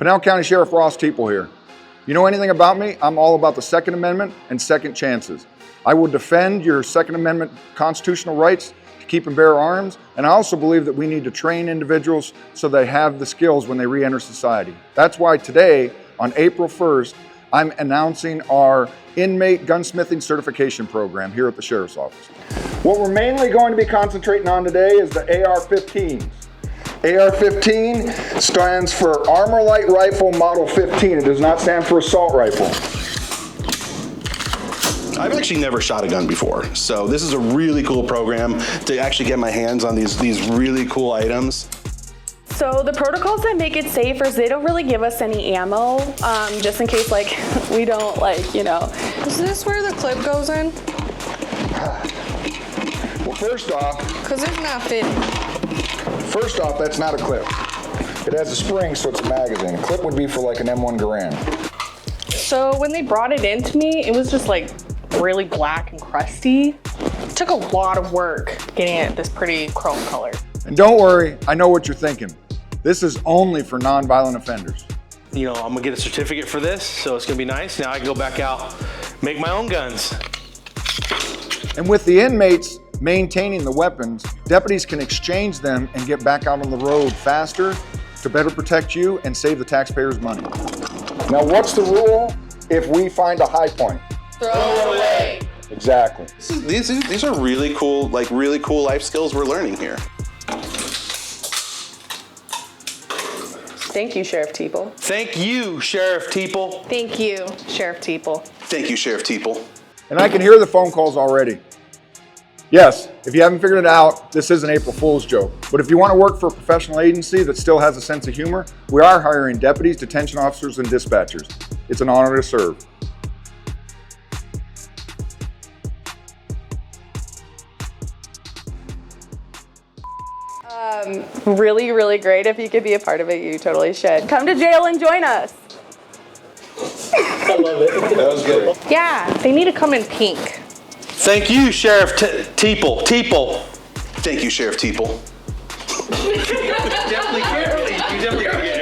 Pinal County Sheriff Ross Teeple here. You know anything about me? I'm all about the Second Amendment and second chances. I will defend your Second Amendment constitutional rights to keep and bear arms, and I also believe that we need to train individuals so they have the skills when they re-enter society. That's why today, on April 1st, I'm announcing our Inmate Gunsmithing Certification Program here at the Sheriff's Office. What we're mainly going to be concentrating on today is the AR-15s. AR-15 stands for Armor Light Rifle Model 15. It does not stand for assault rifle. I've actually never shot a gun before, so this is a really cool program to actually get my hands on these really cool items. So the protocols that make it safer is they don't really give us any ammo, just in case we don't Is this where the clip goes in? Well, first off, Because it's not fitting. that's not a clip. It has a spring, so it's a magazine. A clip would be for like an M1 Garand. So when they brought it into me, it was just really black and crusty. It took a lot of work getting it this pretty chrome color. And don't worry, I know what you're thinking. This is only for non-violent offenders. You know, I'm gonna get a certificate for this, so it's gonna be nice. Now I can go back out, make my own guns. And with the inmates maintaining the weapons, deputies can exchange them and get back out on the road faster to better protect you and save the taxpayers money. Now, what's the rule if we find a high point? Throw it away. Exactly. These are really cool, really cool life skills we're learning here. Thank you, Sheriff Teeple. Thank you, Sheriff Teeple. Thank you, Sheriff Teeple. Thank you, Sheriff Teeple. And I can hear the phone calls already. Yes, if you haven't figured it out, this is an April Fool's joke. But if you want to work for a professional agency that still has a sense of humor, we are hiring deputies, detention officers, and dispatchers. It's an honor to serve. Really, really great. If you could be a part of it, you totally should. Come to jail and join us. I love it. That was good. Yeah, they need to come in pink. Thank you, Sheriff Teeple. Thank you, Sheriff Teeple. You definitely can't. You definitely can't.